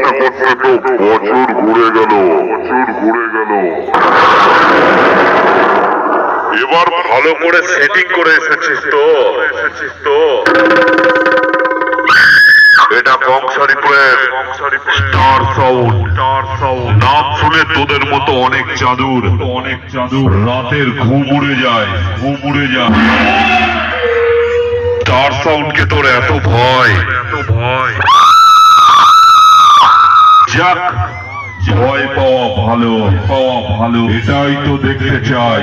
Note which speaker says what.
Speaker 1: করতে করতে তো বছর ঘুরে গেল। এবার ভালো করে সেটিং করে এসেছিস তো? এটা বংশারিপুরের স্টার সাউন্ড। নাম শুনে তোদের মতো অনেক চাঁদুর রাতের ঘুম উড়ে যায়। স্টার সাউন্ডকে তোর এত ভয়। যাক, ভয় পাওয়া ভালো, এটাই তো দেখতে চাই।